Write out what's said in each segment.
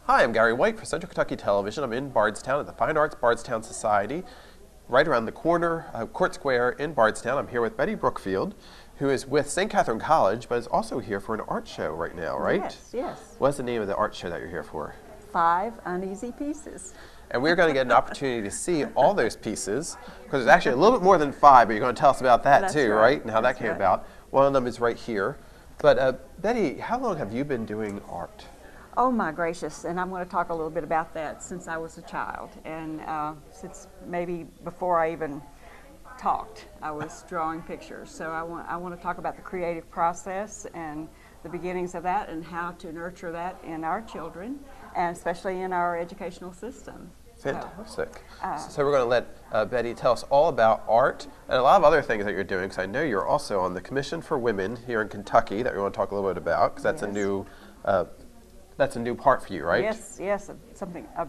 Hi, I'm Gary White for Central Kentucky Television. I'm in Bardstown at the Fine Arts Bardstown Society, right around the corner of Court Square in Bardstown. I'm here with Bettye Brookfield, who is with St. Catherine College, but is also here for an art show right now, right? Yes, yes. What's the name of the art show that you're here for? 5 Uneasy Pieces. And we're going to get an opportunity to see all those pieces, because there's actually a little bit more than 5, but you're going to tell us about that That's too, right. And how that came about. One of them is right here. But Bettye, how long have you been doing art? Oh my gracious, and I'm going to talk a little bit about that since I was a child, and since maybe before I even talked, I was drawing pictures. So I want to talk about the creative process and the beginnings of that and how to nurture that in our children, and especially in our educational system. Fantastic. So we're going to let Bettye tell us all about art and a lot of other things that you're doing, because I know you're also on the Commission for Women here in Kentucky that we want to talk a little bit about, because that's a new part for you, right? Yes, yes, a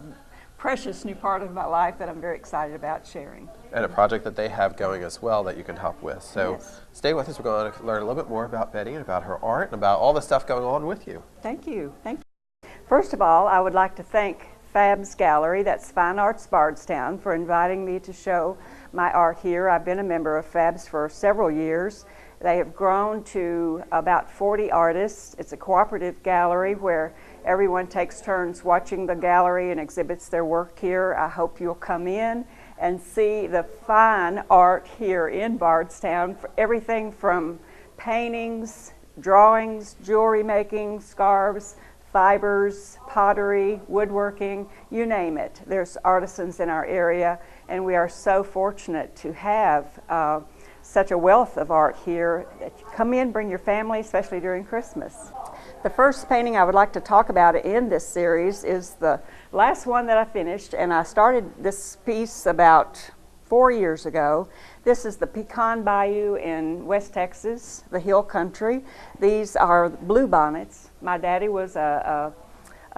precious new part of my life that I'm very excited about sharing. And a project that they have going as well that you can help with. So yes. Stay with us. We're going to learn a little bit more about Bettye and about her art and about all the stuff going on with you. Thank you. Thank you. First of all, I would like to thank FABS Gallery, that's Fine Arts Bardstown, for inviting me to show my art here. I've been a member of FABS for several years. They have grown to about 40 artists. It's a cooperative gallery where everyone takes turns watching the gallery and exhibits their work here. I hope you'll come in and see the fine art here in Bardstown, for everything from paintings, drawings, jewelry making, scarves, fibers, pottery, woodworking, you name it. There's artisans in our area, and we are so fortunate to have such a wealth of art here. Come in, bring your family, especially during Christmas. The first painting I would like to talk about in this series is the last one that I finished, and I started this piece about 4 years ago. This is the Pecan Bayou in West Texas, the hill country. These are bluebonnets. My daddy was a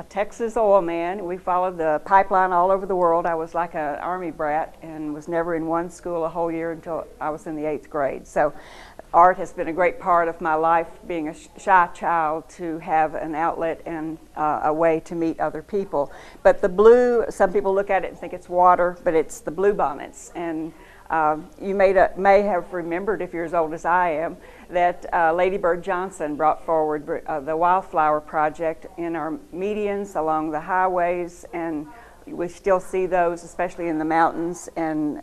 Texas oil man. We followed the pipeline all over the world. I was like an army brat and was never in one school a whole year until I was in the 8th grade. So art has been a great part of my life, being a shy child, to have an outlet and a way to meet other people. But the blue, some people look at it and think it's water, but it's the bluebonnets. And you may have remembered, if you're as old as I am, that Lady Bird Johnson brought forward the Wildflower Project in our medians along the highways, and we still see those, especially in the mountains and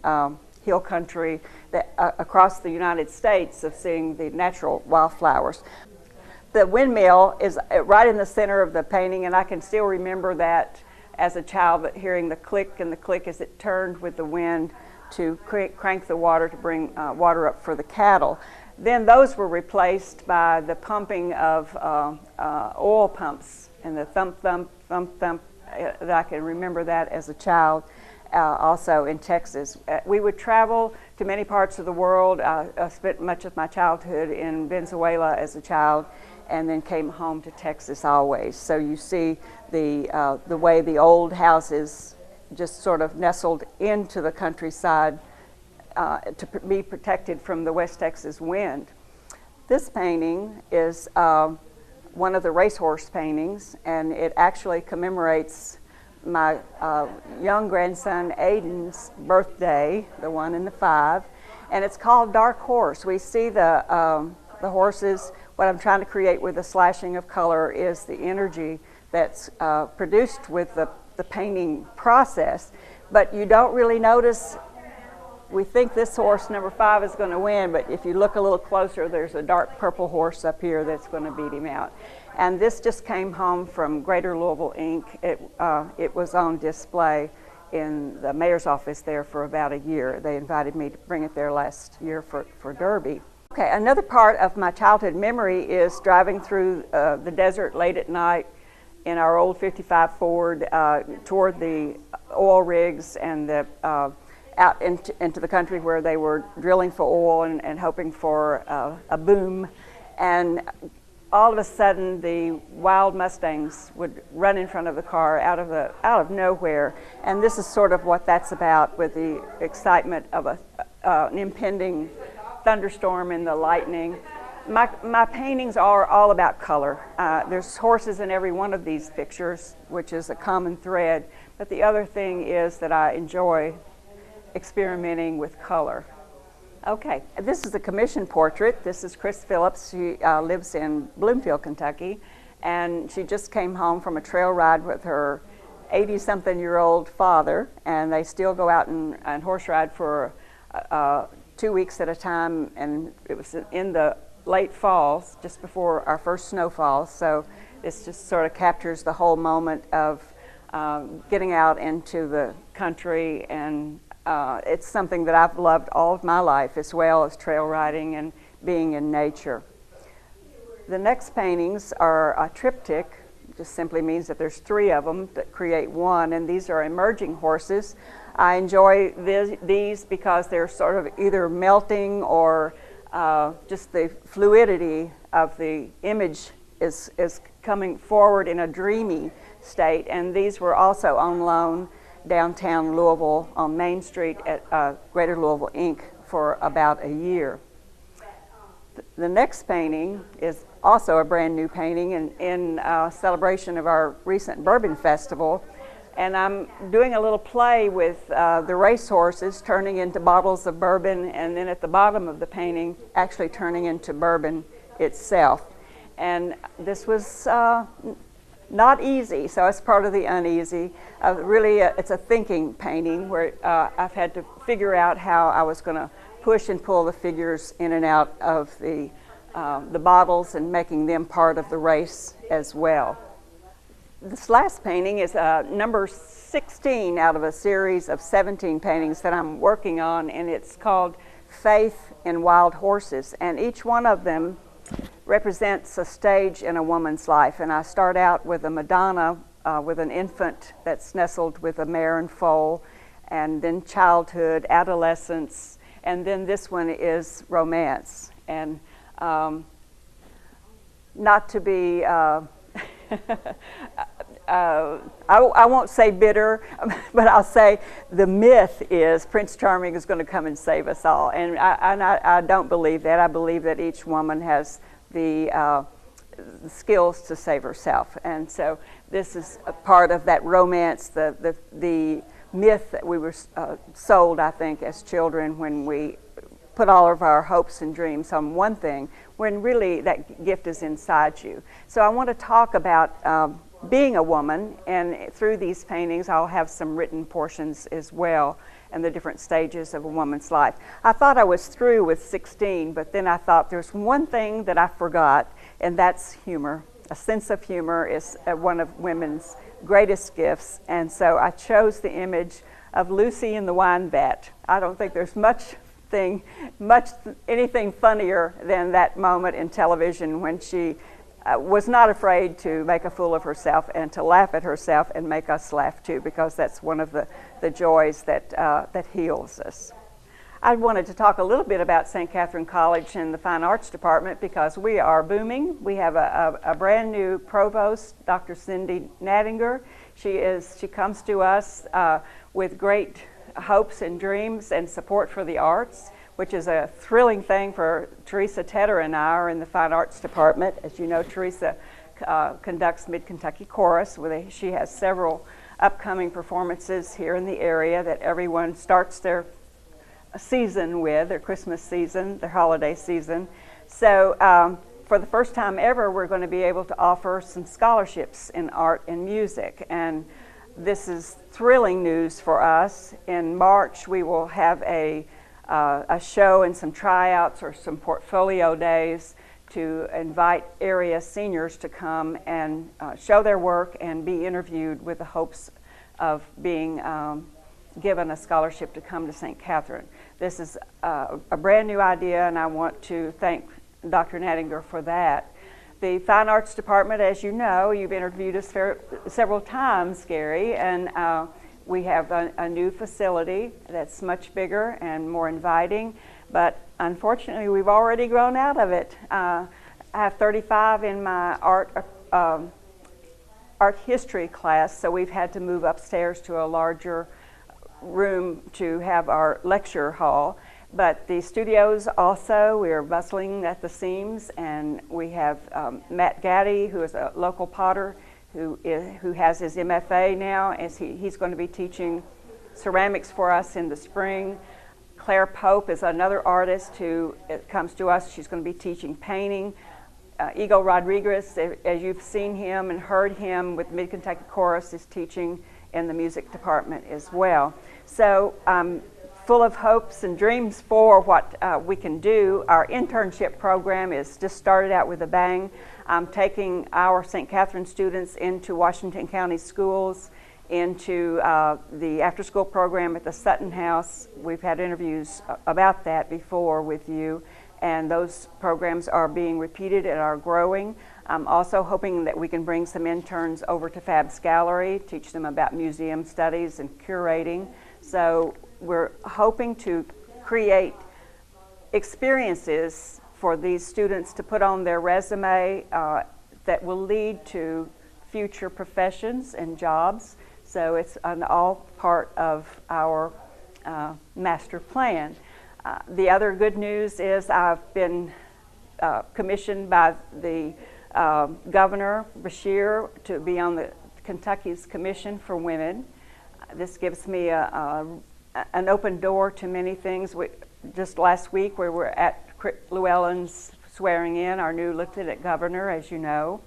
hill country across the United States, of seeing the natural wildflowers. The windmill is right in the center of the painting, and I can still remember that as a child, hearing the click and the click as it turned with the wind to crank the water to bring water up for the cattle. Then those were replaced by the pumping of oil pumps and the thump, thump, thump, thump. I can remember that as a child, also in Texas. We would travel to many parts of the world. I spent much of my childhood in Venezuela as a child, and then came home to Texas always. So you see the way the old houses just sort of nestled into the countryside to be protected from the West Texas wind. This painting is one of the racehorse paintings, and it actually commemorates my young grandson Aiden's birthday, the one in the 5, and it's called Dark Horse. We see the horses. What I'm trying to create with the slashing of color is the energy that's produced with the painting process, but you don't really notice. We think this horse, number 5, is going to win, but if you look a little closer, there's a dark purple horse up here that's going to beat him out. And this just came home from Greater Louisville Inc. It was on display in the mayor's office there for about a year. They invited me to bring it there last year for Derby. Okay, another part of my childhood memory is driving through the desert late at night in our old 55 Ford toward the oil rigs and out into the country where they were drilling for oil and hoping for a boom. And all of a sudden, the wild Mustangs would run in front of the car out of nowhere. And this is sort of what that's about, with the excitement of an impending thunderstorm and the lightning. My paintings are all about color. There's horses in every one of these pictures, which is a common thread. But the other thing is that I enjoy experimenting with color. Okay, this is a commission portrait. This is Chris Phillips. She lives in Bloomfield, Kentucky, and she just came home from a trail ride with her 80-something-year-old father, and they still go out and horse ride for 2 weeks at a time, and it was in the late fall, just before our first snowfall, so this just sort of captures the whole moment of getting out into the country, and it's something that I've loved all of my life, as well as trail riding and being in nature. The next paintings are a triptych. It just simply means that there's 3 of them that create one, and these are emerging horses. I enjoy these because they're sort of either melting or just the fluidity of the image is coming forward in a dreamy state, and these were also on loan downtown Louisville on Main Street at Greater Louisville Inc. for about a year. The next painting is also a brand new painting in celebration of our recent Bourbon Festival, and I'm doing a little play with the racehorses turning into bottles of bourbon, and then at the bottom of the painting actually turning into bourbon itself. And this was not easy, so it's part of the uneasy. Really, it's a thinking painting where I've had to figure out how I was going to push and pull the figures in and out of the bottles and making them part of the race as well. This last painting is number 16 out of a series of 17 paintings that I'm working on, and it's called Faith in Wild Horses, and each one of them represents a stage in a woman's life. And I start out with a Madonna with an infant that's nestled with a mare and foal, and then childhood, adolescence, and then this one is romance. And not to be, I won't say bitter, but I'll say the myth is Prince Charming is going to come and save us all. And I don't believe that. I believe that each woman has the skills to save herself. And so this is a part of that romance, the myth that we were sold, I think, as children when we put all of our hopes and dreams on one thing, when really that gift is inside you. So I want to talk about being a woman, and through these paintings I'll have some written portions as well, and the different stages of a woman's life. I thought I was through with 16, but then I thought there's one thing that I forgot, and that's humor. A sense of humor is one of women's greatest gifts, and so I chose the image of Lucy in the wine vat. I don't think there's anything funnier than that moment in television when she was not afraid to make a fool of herself and to laugh at herself and make us laugh too, because that's one of the joys that heals us. I wanted to talk a little bit about St. Catherine College and the Fine Arts Department because we are booming. We have a brand new provost, Dr. Cindy Nattinger. She comes to us with great hopes and dreams and support for the arts, which is a thrilling thing for Teresa Tedder and I are in the Fine Arts Department. As you know, Teresa conducts Mid-Kentucky Chorus. She has several upcoming performances here in the area that everyone starts their season with, their Christmas season, their holiday season. So for the first time ever, we're going to be able to offer some scholarships in art and music. And this is thrilling news for us. In March, we will have a show and some tryouts or some portfolio days to invite area seniors to come and show their work and be interviewed with the hopes of being given a scholarship to come to St. Catherine. This is a brand new idea, and I want to thank Dr. Nattinger for that. The Fine Arts Department, as you know, you've interviewed us several times, Gary, and we have a new facility that's much bigger and more inviting, but unfortunately we've already grown out of it. I have 35 in my art history class, so we've had to move upstairs to a larger room to have our lecture hall. But the studios also, we are bustling at the seams, and we have Matt Gaddy, who is a local potter, who has his MFA now, as he's going to be teaching ceramics for us in the spring. Claire Pope is another artist who comes to us. She's going to be teaching painting. Ego Rodriguez, as you've seen him and heard him with Mid-Kentucky Chorus, is teaching in the music department as well. So I'm full of hopes and dreams for what we can do. Our internship program is just started out with a bang. I'm taking our St. Catherine students into Washington County schools, into the after-school program at the Sutton House. We've had interviews about that before with you, and those programs are being repeated and are growing. I'm also hoping that we can bring some interns over to FABS Gallery, teach them about museum studies and curating. So we're hoping to create experiences for these students to put on their resume that will lead to future professions and jobs. So it's an all part of our master plan. The other good news is I've been commissioned by the Governor Beshear to be on the Kentucky's Commission for Women. This gives me an open door to many things. Just last week we were at Llewellyn's swearing in, our new Lieutenant Governor, as you know,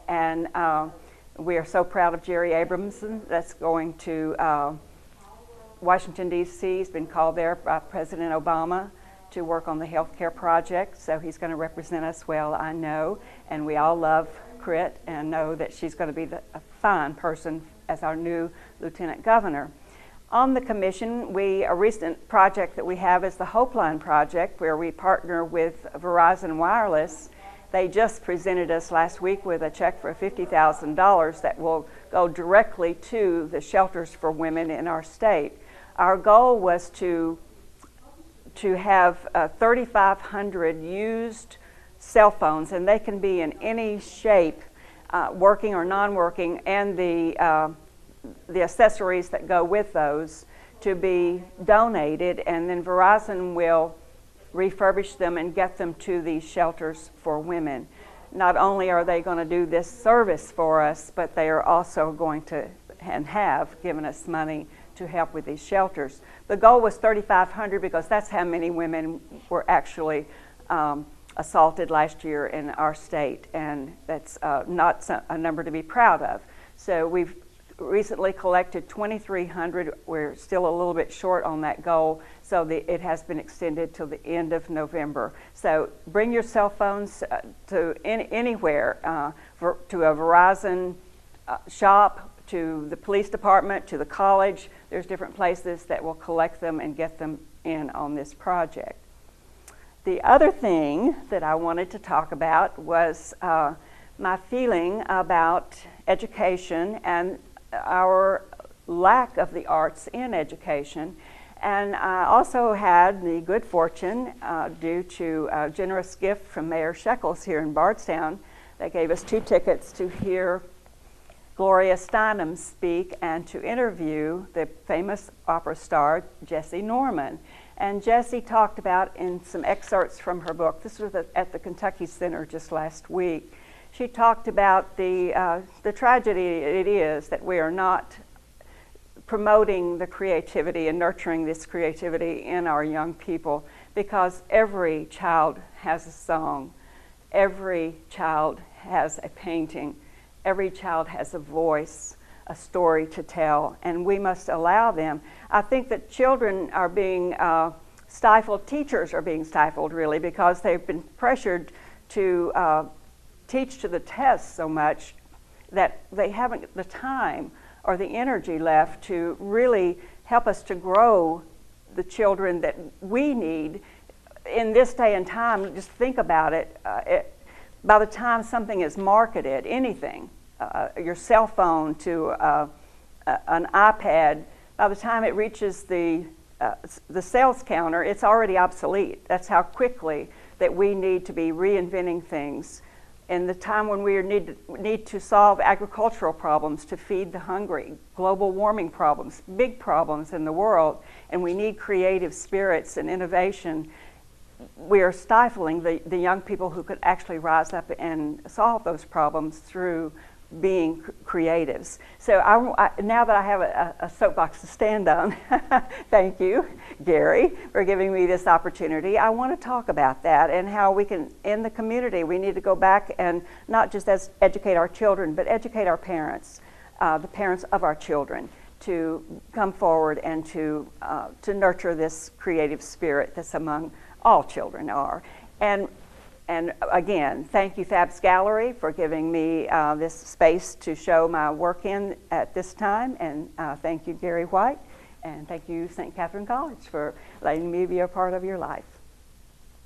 and we are so proud of Jerry Abramson that's going to Washington, D.C. He's been called there by President Obama to work on the health care project, so he's going to represent us well, I know, and we all love Crit and know that she's going to be a fine person as our new Lieutenant Governor. On the commission, a recent project that we have is the Hope Line project, where we partner with Verizon Wireless. They just presented us last week with a check for $50,000 that will go directly to the shelters for women in our state. Our goal was to have 3,500 used cell phones, and they can be in any shape, working or non-working, and the accessories that go with those to be donated, and then Verizon will refurbish them and get them to these shelters for women. Not only are they going to do this service for us, but they are also going to and have given us money to help with these shelters. The goal was 3,500 because that's how many women were actually assaulted last year in our state, and that's not a number to be proud of. So we've recently collected 2,300. We're still a little bit short on that goal, so it has been extended till the end of November. So bring your cell phones to anywhere, to a Verizon shop, to the police department, to the college. There's different places that will collect them and get them in on this project. The other thing that I wanted to talk about was my feeling about education and our lack of the arts in education. And I also had the good fortune, due to a generous gift from Mayor Shekels here in Bardstown, that gave us 2 tickets to hear Gloria Steinem speak and to interview the famous opera star Jessie Norman. And Jessie talked about in some excerpts from her book, this was at the Kentucky Center just last week, she talked about the tragedy it is that we are not promoting the creativity and nurturing this creativity in our young people, because every child has a song, every child has a painting, every child has a voice, a story to tell, and we must allow them. I think that children are being stifled, teachers are being stifled really, because they've been pressured to teach to the test so much that they haven't the time or the energy left to really help us to grow the children that we need in this day and time. Just think about it. By the time something is marketed, anything, your cell phone to an iPad, by the time it reaches the sales counter, it's already obsolete. That's how quickly that we need to be reinventing things in the time when we need to solve agricultural problems to feed the hungry, global warming problems, big problems in the world, and we need creative spirits and innovation, we are stifling the young people who could actually rise up and solve those problems through being creatives. So now that I have a soapbox to stand on, thank you, Gary, for giving me this opportunity. I want to talk about that and how we can, in the community, we need to go back and not just educate our children, but educate our parents, the parents of our children, to come forward and to nurture this creative spirit that's among all children are. And again, thank you, FABS Gallery, for giving me this space to show my work in at this time. And thank you, Gary White. And thank you, St. Catherine College, for letting me be a part of your life.